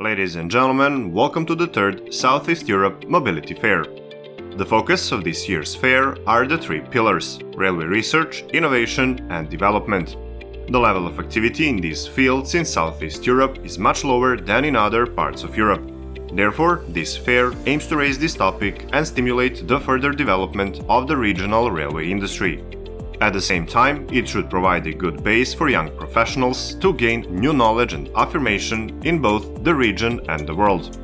Ladies and gentlemen, welcome to the third Southeast Europe Mobility Fair. The focus of this year's fair are the three pillars: railway research, innovation and development. The level of activity in these fields in Southeast Europe is much lower than in other parts of Europe. Therefore, this fair aims to raise this topic and stimulate the further development of the regional railway industry. At the same time, it should provide a good base for young professionals to gain new knowledge and affirmation in both the region and the world.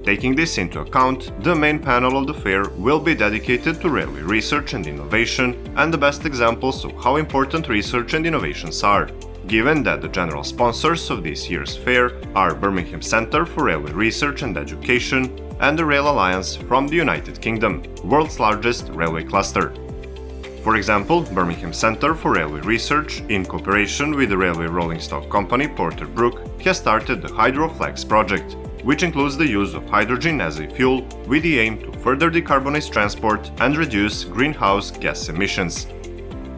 Taking this into account, the main panel of the fair will be dedicated to railway research and innovation and the best examples of how important research and innovations are, given that the general sponsors of this year's fair are Birmingham Centre for Railway Research and Education and the Rail Alliance from the United Kingdom, world's largest railway cluster. For example, Birmingham Centre for Railway Research, in cooperation with the railway rolling stock company Porter Brook, has started the HydroFlex project, which includes the use of hydrogen as a fuel with the aim to further decarbonize transport and reduce greenhouse gas emissions.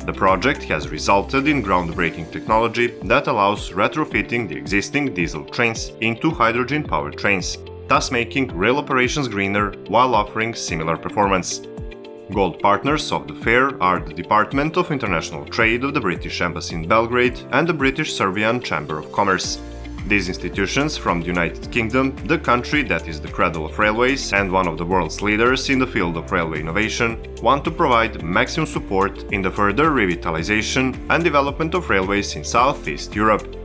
The project has resulted in groundbreaking technology that allows retrofitting the existing diesel trains into hydrogen-powered trains, thus making rail operations greener while offering similar performance. Gold partners of the fair are the Department of International Trade of the British Embassy in Belgrade and the British Serbian Chamber of Commerce. These institutions from the United Kingdom, the country that is the cradle of railways and one of the world's leaders in the field of railway innovation, want to provide maximum support in the further revitalization and development of railways in Southeast Europe.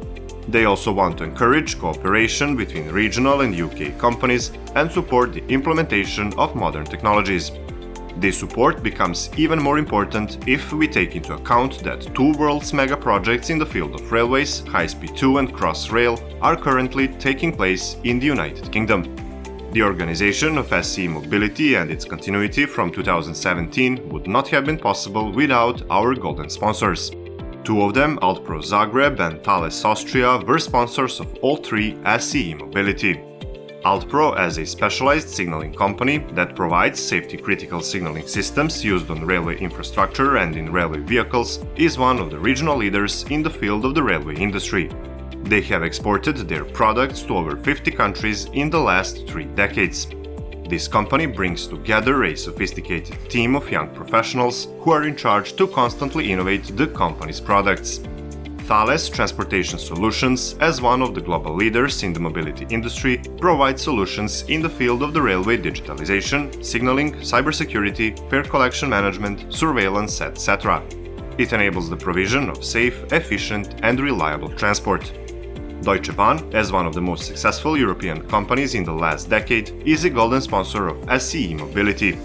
They also want to encourage cooperation between regional and UK companies and support the implementation of modern technologies. This support becomes even more important if we take into account that two world's mega projects in the field of railways, High Speed 2 and Crossrail, are currently taking place in the United Kingdom. The organization of SCE Mobility and its continuity from 2017 would not have been possible without our golden sponsors. Two of them, Altpro Zagreb and Thales Austria, were sponsors of all three SCE Mobility. Altpro, as a specialized signaling company that provides safety-critical signaling systems used on railway infrastructure and in railway vehicles, is one of the regional leaders in the field of the railway industry. They have exported their products to over 50 countries in the last 3 decades. This company brings together a sophisticated team of young professionals who are in charge to constantly innovate the company's products. Thales Transportation Solutions, as one of the global leaders in the mobility industry, provides solutions in the field of the railway digitalization, signaling, cybersecurity, fare collection management, surveillance, etc. It enables the provision of safe, efficient and reliable transport. Deutsche Bahn, as one of the most successful European companies in the last decade, is a golden sponsor of SCE Mobility.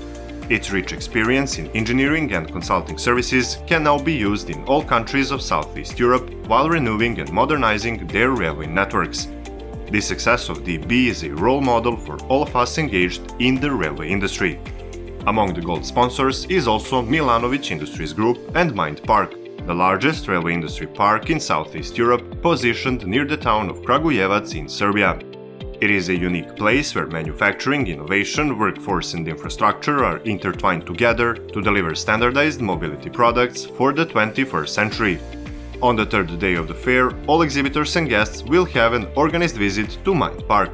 Its rich experience in engineering and consulting services can now be used in all countries of Southeast Europe while renewing and modernizing their railway networks. The success of DB is a role model for all of us engaged in the railway industry. Among the gold sponsors is also Milanovic Industries Group and Mind Park, the largest railway industry park in Southeast Europe, positioned near the town of Kragujevac in Serbia. It is a unique place where manufacturing, innovation, workforce and infrastructure are intertwined together to deliver standardized mobility products for the 21st century. On the third day of the fair, all exhibitors and guests will have an organized visit to Mind Park.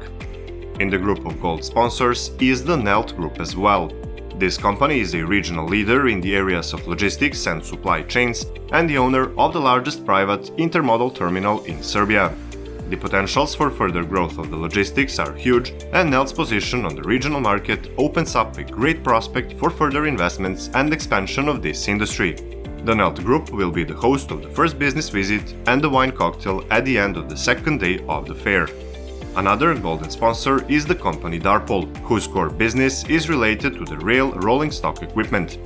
In the group of gold sponsors is the NELT Group as well. This company is a regional leader in the areas of logistics and supply chains and the owner of the largest private intermodal terminal in Serbia. The potentials for further growth of the logistics are huge, and NELT's position on the regional market opens up a great prospect for further investments and expansion of this industry. The NELT Group will be the host of the first business visit and the wine cocktail at the end of the second day of the fair. Another golden sponsor is the company Darpol, whose core business is related to the rail rolling stock equipment.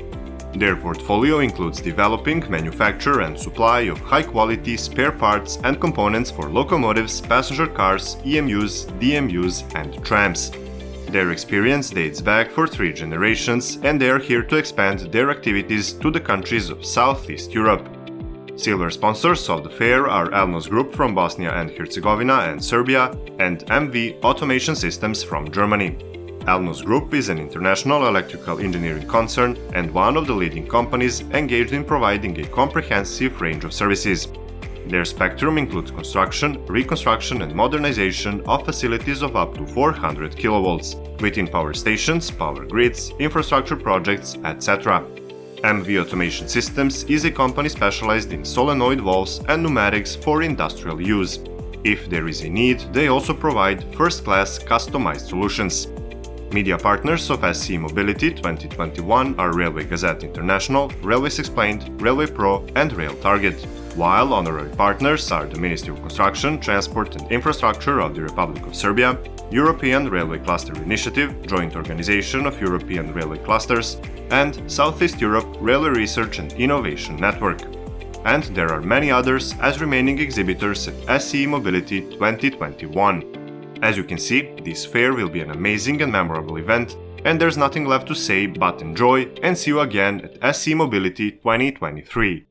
Their portfolio includes developing, manufacture and supply of high-quality spare parts and components for locomotives, passenger cars, EMUs, DMUs and trams. Their experience dates back for 3 generations and they are here to expand their activities to the countries of Southeast Europe. Silver sponsors of the fair are Elnos Group from Bosnia and Herzegovina and Serbia and MV Automation Systems from Germany. Elnos Group is an international electrical engineering concern and one of the leading companies engaged in providing a comprehensive range of services. Their spectrum includes construction, reconstruction and modernization of facilities of up to 400 kV, within power stations, power grids, infrastructure projects, etc. MV Automation Systems is a company specialized in solenoid valves and pneumatics for industrial use. If there is a need, they also provide first-class customized solutions. Media partners of SCE Mobility 2021 are Railway Gazette International, Railways Explained, Railway Pro and Rail Target, while honorary partners are the Ministry of Construction, Transport and Infrastructure of the Republic of Serbia, European Railway Cluster Initiative, Joint Organization of European Railway Clusters, and Southeast Europe Railway Research and Innovation Network. And there are many others as remaining exhibitors at SCE Mobility 2021. As you can see, this fair will be an amazing and memorable event, and there's nothing left to say but enjoy and see you again at SCE Mobility 2023.